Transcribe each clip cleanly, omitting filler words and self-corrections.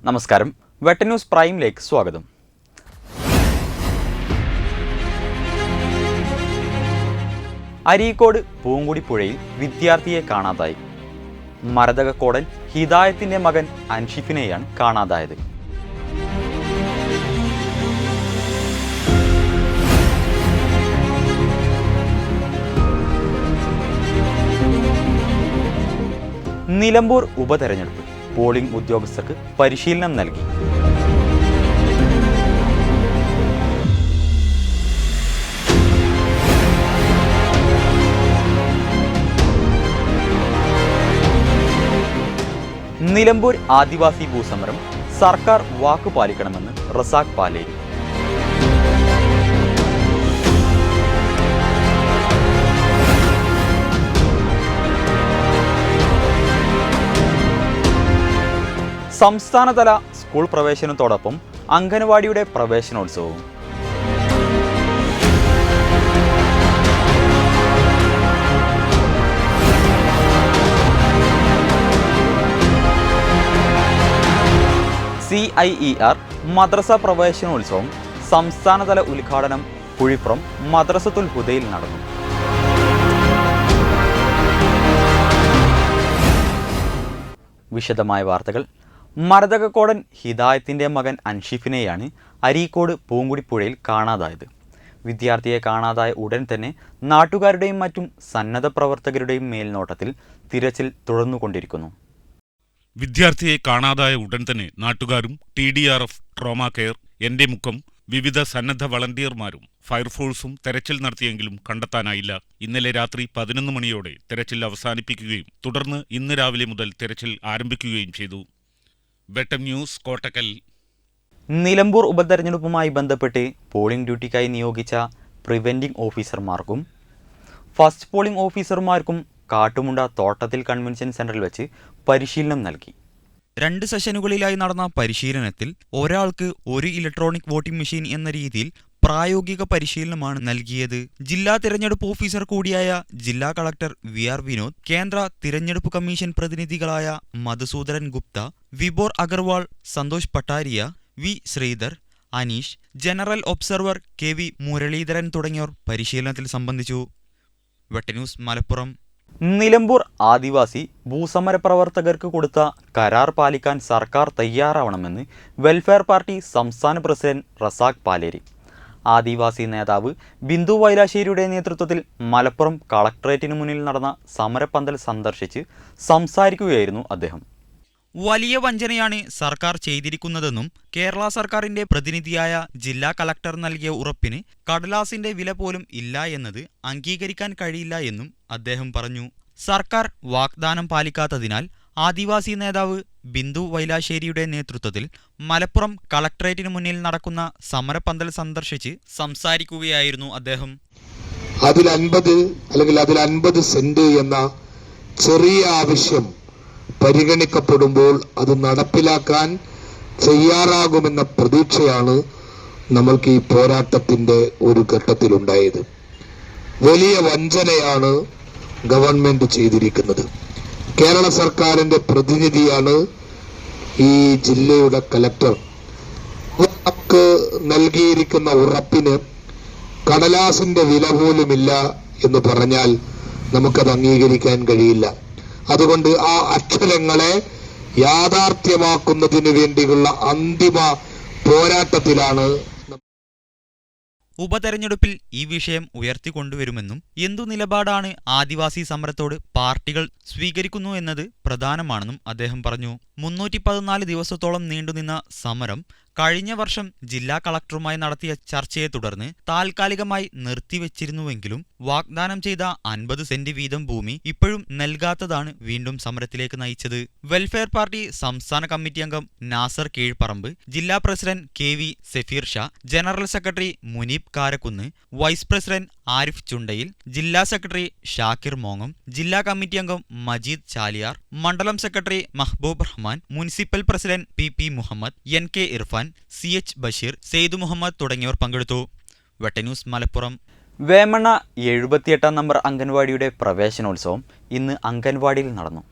നമസ്കാരം, വെട്ട ന്യൂസ് പ്രൈമിലേക്ക് സ്വാഗതം. അരീക്കോട് പൂങ്കുടി പുഴയിൽ വിദ്യാർത്ഥിയെ കാണാതായി. മരതകക്കോടൻ ഹിദായത്തിന്റെ മകൻ അൻഷിഫിനെയാണ് കാണാതായത്. നിലമ്പൂർ ഉപതെരഞ്ഞെടുപ്പ് പോളിംഗ് ഉദ്യോഗസ്ഥർക്ക് പരിശീലനം നൽകി. നിലമ്പൂർ ആദിവാസി ഭൂസമരം സർക്കാർ വാക്കു പാലിക്കണമെന്ന് റസാഖ് പാലേരി. സംസ്ഥാനതല സ്കൂൾ പ്രവേശനത്തോടൊപ്പം അംഗനവാടിയുടെ പ്രവേശനോത്സവവും. CIER മദ്രസ പ്രവേശനോത്സവം സംസ്ഥാനതല ഉദ്ഘാടനം കുഴിപ്പുറം മദ്രസത്തുൽ ഹുദയിൽ നടന്നു. വിശദമായ വാർത്തകൾ. മരതകക്കോടൻ ഹിദായത്തിന്റെ മകൻ അൻഷിഫിനെയാണ് അരീക്കോട് പൂങ്കുടി പുഴയിൽ കാണാതായത്. വിദ്യാർത്ഥിയെ കാണാതായ ഉടൻ തന്നെ നാട്ടുകാരുടെയും മറ്റും സന്നദ്ധ പ്രവർത്തകരുടെയും മേൽനോട്ടത്തിൽ തിരച്ചിൽ തുടർന്നുകൊണ്ടിരിക്കുന്നു. വിദ്യാർത്ഥിയെ കാണാതായ ഉടൻ തന്നെ നാട്ടുകാരും TDRF, ട്രോമാ കെയർ, എന്റെ മുഖം, വിവിധ സന്നദ്ധ വളണ്ടിയർമാരും ഫയർഫോഴ്സും തെരച്ചിൽ നടത്തിയെങ്കിലും കണ്ടെത്താനായില്ല. ഇന്നലെ രാത്രി 11 മണിയോടെ തെരച്ചിൽ അവസാനിപ്പിക്കുകയും തുടർന്ന് ഇന്ന് രാവിലെ മുതൽ തെരച്ചിൽ ആരംഭിക്കുകയും ചെയ്തു. വെട്ടം ന്യൂസ്, കോട്ടക്കൽ. നിലമ്പൂർ ഉപതെരഞ്ഞെടുപ്പുമായി ബന്ധപ്പെട്ട് പോളിംഗ് ഡ്യൂട്ടിക്കായി നിയോഗിച്ച പ്രിവെന്റിംഗ് ഓഫീസർമാർക്കും ഫസ്റ്റ് പോളിംഗ് ഓഫീസർമാർക്കും കാട്ടുമുണ്ട തോട്ടത്തിൽ കൺവെൻഷൻ സെന്ററിൽ വെച്ച് പരിശീലനം നൽകി. 2 സെഷനുകളിലായി നടന്ന പരിശീലനത്തിൽ ഒരാൾക്ക് ഒരു ഇലക്ട്രോണിക് വോട്ടിംഗ് മെഷീൻ എന്ന രീതിയിൽ പ്രായോഗിക പരിശീലനമാണ് നൽകിയത്. ജില്ലാ തിരഞ്ഞെടുപ്പ് ഓഫീസർ കൂടിയായ ജില്ലാ കളക്ടർ VR വിനോദ്, കേന്ദ്ര തിരഞ്ഞെടുപ്പ് കമ്മീഷൻ പ്രതിനിധികളായ Madhusudaran Gupta, Vibhor Agarwal, Santosh Pattaria, V Sridhar, Aneesh, general observer KV Muraleedharan തുടങ്ങിയവർ പരിശീലനത്തിൽ സംബന്ധിച്ചു. വെട്ടന്യൂസ് മലപ്പുറം. നിലമ്പൂർ ആദിവാസി ഭൂസമര പ്രവർത്തകർക്ക് കൊടുത്ത കരാർ പാലിക്കാൻ സർക്കാർ തയ്യാറാവണമെന്ന് വെൽഫെയർ പാർട്ടി സംസ്ഥാന പ്രസിഡന്റ് റസാഖ് പാലേരി. ആദിവാസി നേതാവ് ബിന്ദു വൈലാശ്ശേരിയുടെ നേതൃത്വത്തിൽ മലപ്പുറം കളക്ടറേറ്റിന് മുന്നിൽ നടന്ന സമരപ്പന്തൽ സന്ദർശിച്ച് സംസാരിക്കുകയായിരുന്നു അദ്ദേഹം. വലിയ വഞ്ചനയാണ് സർക്കാർ ചെയ്തിരിക്കുന്നതെന്നും കേരള സർക്കാരിന്റെ പ്രതിനിധിയായ ജില്ലാ കളക്ടർ നൽകിയ ഉറപ്പിന് കടലാസിന്റെ വില പോലും ഇല്ല എന്നത് അംഗീകരിക്കാൻ കഴിയില്ല എന്നും അദ്ദേഹം പറഞ്ഞു. സർക്കാർ വാഗ്ദാനം പാലിക്കാത്തതിനാൽ ആദിവാസി നേതാവ് ബിന്ദു വൈലാശ്ശേരിയുടെ നേതൃത്വത്തിൽ മലപ്പുറം കളക്ടറേറ്റിന് മുന്നിൽ നടക്കുന്ന സമരപ്പന്തൽ സന്ദർശിച്ച് സംസാരിക്കുകയായിരുന്നു അദ്ദേഹം. അതിൽ 50 സെന്റ് എന്ന ചെറിയ ആവശ്യം പരിഗണിക്കപ്പെടുമ്പോൾ അത് നടപ്പിലാക്കാൻ തയ്യാറാകുമെന്ന പ്രതീക്ഷയാണ് നമ്മൾക്ക് ഈ പോരാട്ടത്തിന്റെ ഒരു ഘട്ടത്തിലുണ്ടായത്. വലിയ വഞ്ചനയാണ് ഗവൺമെന്റ് ചെയ്തിരിക്കുന്നത്. കേരള സർക്കാരിന്റെ പ്രതിനിധിയാണ് ഈ ജില്ലയുടെ കലക്ടർ. നമുക്ക് നൽകിയിരിക്കുന്ന ഉറപ്പിന് കടലാസിന്റെ വില പോലുമില്ല എന്ന് പറഞ്ഞാൽ നമുക്കത് അംഗീകരിക്കാൻ കഴിയില്ല. അതുകൊണ്ട് ആ അക്ഷരങ്ങളെ യാഥാർത്ഥ്യമാക്കുന്നതിന് വേണ്ടിയുള്ള അന്തിമ പോരാട്ടത്തിലാണ്. ഉപതെരഞ്ഞെടുപ്പിൽ ഈ വിഷയം ഉയർത്തിക്കൊണ്ടുവരുമെന്നും എന്തു നിലപാടാണ് ആദിവാസി സമരത്തോട് പാർട്ടികൾ സ്വീകരിക്കുന്നു എന്നത് പ്രധാനമാണെന്നും അദ്ദേഹം പറഞ്ഞു. 314 ദിവസത്തോളം നീണ്ടുനിന്ന സമരം കഴിഞ്ഞ വർഷം ജില്ലാ കളക്ടറുമായി നടത്തിയ ചർച്ചയെ തുടർന്ന് താൽക്കാലികമായി നിർത്തിവെച്ചിരുന്നുവെങ്കിലും വാഗ്ദാനം ചെയ്ത 50 സെന്റ് വീതം ഭൂമി ഇപ്പോഴും നൽകാത്തതാണ് വീണ്ടും സമരത്തിലേക്ക് നയിച്ചത്. വെൽഫെയർ പാർട്ടി സംസ്ഥാന കമ്മിറ്റി അംഗം നാസർ കീഴ്പറമ്പ്, ജില്ലാ president KV Safeer Shah, general secretary Muneeb Karakkunnu, vice president Arif Chundayil, ജില്ലാ സെക്രട്ടറി ഷാക്കിർ മോങ്ങം, ജില്ലാ കമ്മിറ്റി അംഗം മജീദ് ചാലിയാർ, മണ്ഡലം secretary Mahboob Rahman, municipal president PP Muhammad, NK Irfan, CH Basheer, Syed Muhammad തുടങ്ങിയവർ പങ്കെടുത്തു. വെട്ടന്യൂസ് മലപ്പുറം. വേമണ്ണ 78 നമ്പർ അംഗൻവാടിയുടെ പ്രവേശനോത്സവം ഇന്ന് അംഗൻവാടിയിൽ നടന്നു.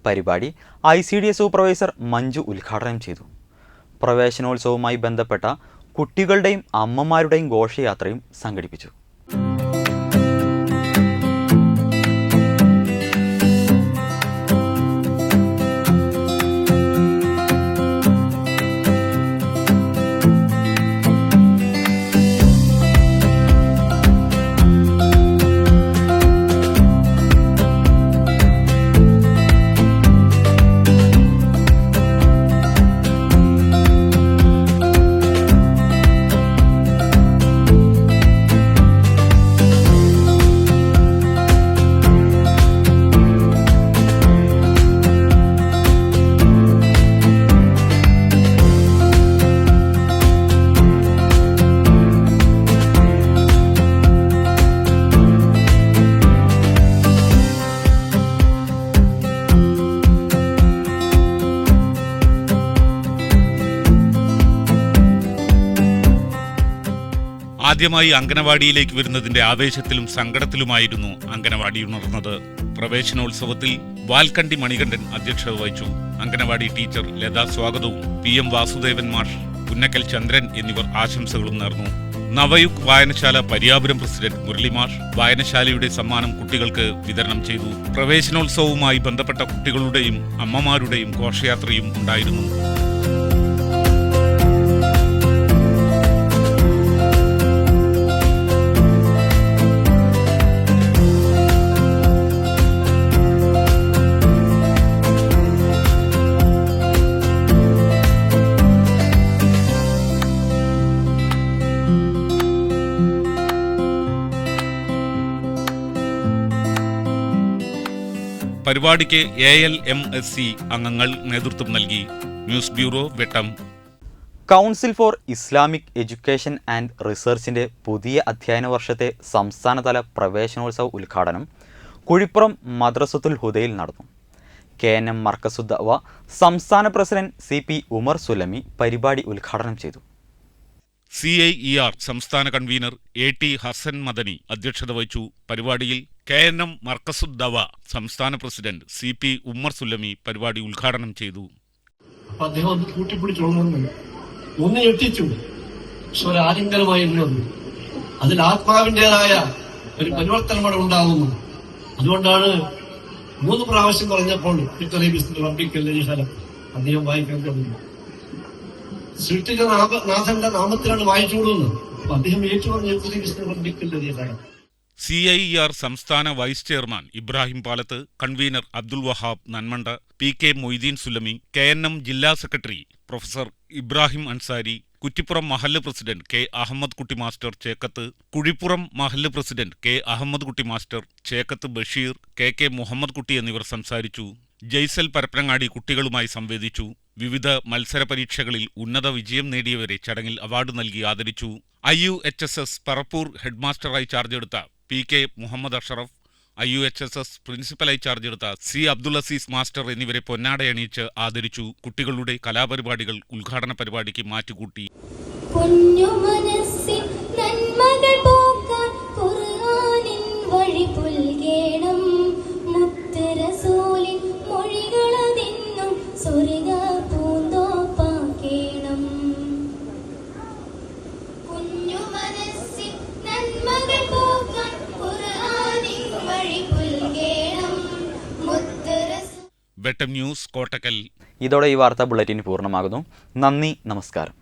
പരിപാടി ICDS സൂപ്പർവൈസർ മഞ്ജു ഉദ്ഘാടനം ചെയ്തു. പ്രവേശനോത്സവവുമായി ബന്ധപ്പെട്ട കുട്ടികളുടെയും അമ്മമാരുടെയും ഘോഷയാത്രയും സംഘടിപ്പിച്ചു. ആദ്യമായി അംഗനവാടിയിലേക്ക് വരുന്നതിന്റെ ആവേശത്തിലും സങ്കടത്തിലുമായിരുന്നു അംഗനവാടി ഉണർന്നത്. പ്രവേശനോത്സവത്തിൽ വാൽക്കണ്ടി മണികണ്ഠൻ അധ്യക്ഷത വഹിച്ചു. അംഗനവാടി ടീച്ചർ ലത സ്വാഗതവും PM വാസുദേവൻ മാഷ്, പുന്നക്കൽ ചന്ദ്രൻ എന്നിവർ ആശംസകളും നേർന്നു. നവയുഗ് വായനശാല പരിയാപുരം പ്രസിഡന്റ് മുരളി മാഷ് വായനശാലയുടെ സമ്മാനം കുട്ടികൾക്ക് വിതരണം ചെയ്തു. പ്രവേശനോത്സവവുമായി ബന്ധപ്പെട്ട കുട്ടികളുടെയും അമ്മമാരുടെയും ഘോഷയാത്രയും ഉണ്ടായിരുന്നു. പരിപാടിക്ക് ALMSC അംഗങ്ങൾ നേതൃത്വം നൽകി. News bureau, Vettam. Council for Islamic education and റിസർച്ചിന്റെ പുതിയ അധ്യയന വർഷത്തെ സംസ്ഥാനതല പ്രവേശനോത്സവ ഉദ്ഘാടനം കുഴിപ്പുറം മദ്രസത്തുൽ ഹുദയിൽ നടന്നു. KNM മർക്കസുദ്ദഅവ സംസ്ഥാന പ്രസിഡന്റ് CP ഉമർ സുലമി പരിപാടി ഉദ്ഘാടനം ചെയ്തു. CIER സംസ്ഥാന കൺവീനർ AT ഹസൻ മദനി അധ്യക്ഷത വഹിച്ചു. പരിപാടിയിൽ KNM മർക്കസുദ്ദഅവ സംസ്ഥാന പ്രസിഡന്റ് CP ഉമർ സുലമി പരിപാടി ഉദ്ഘാടനം ചെയ്തു. അദ്ദേഹം ഒന്ന് കൂട്ടിപ്പിടിച്ചോളണമെന്ന് ഒന്ന് ഞെട്ടിച്ചു. സ്വരാലിംഗനമായിരുന്നത് അതിൽ ആത്മാവിന്റേതായ ഒരു പരിവർത്തനമാണ് ഉണ്ടാകുന്നു. അതുകൊണ്ടാണ് 3 പ്രാവശ്യം പറഞ്ഞപ്പോൾ അദ്ദേഹം വായിക്കാൻ തുടങ്ങി. സൃഷ്ടിച്ച നാഥന്റെ നാമത്തിലാണ് വായിച്ചുകൊള്ളുന്നത്. അപ്പൊ അദ്ദേഹം ഏറ്റുപറഞ്ഞ CIER സംസ്ഥാന vice chairman Ibrahim Palath, convener Abdul Wahab Nanmanda, PK Moideen Sulami, KNM ജില്ലാ സെക്രട്ടറി പ്രൊഫസർ ഇബ്രാഹിം അൻസാരി, കുറ്റിപ്പുറം മഹല്ല് പ്രസിഡന്റ് K അഹമ്മദ് കുട്ടി മാസ്റ്റർ ചേക്കത്ത്, കുഴിപ്പുറം മഹല്ല് പ്രസിഡന്റ് K അഹമ്മദ് കുട്ടി മാസ്റ്റർ ചേക്കത്ത്, ബഷീർ, KK മുഹമ്മദ് കുട്ടി എന്നിവർ സംസാരിച്ചു. ജയ്സൽ പരപ്പനങ്ങാടി കുട്ടികളുമായി സംവേദിച്ചു. വിവിധ മത്സര പരീക്ഷകളിൽ ഉന്നത വിജയം നേടിയവരെ ചടങ്ങിൽ അവാർഡ് നൽകി ആദരിച്ചു. IUHSS പറപ്പൂർ ഹെഡ്മാസ്റ്ററായി ചാർജെടുത്ത PK മുഹമ്മദ് അഷറഫ്, IUHSS പ്രിൻസിപ്പലായി ചാർജെടുത്ത C അബ്ദുൽ അസീസ് മാസ്റ്റർ എന്നിവരെ പൊന്നാടയണിയിച്ച് ആദരിച്ചു. കുട്ടികളുടെ കലാപരിപാടികൾ ഉദ്ഘാടന പരിപാടിക്ക് മാറ്റുകൂട്ടി. വെട്ടം ന്യൂസ്, കോട്ടക്കൽ. ഇതോടെ ഈ വാർത്താ ബുള്ളറ്റിൻ പൂർണ്ണമാകുന്നു. നന്ദി, നമസ്കാരം.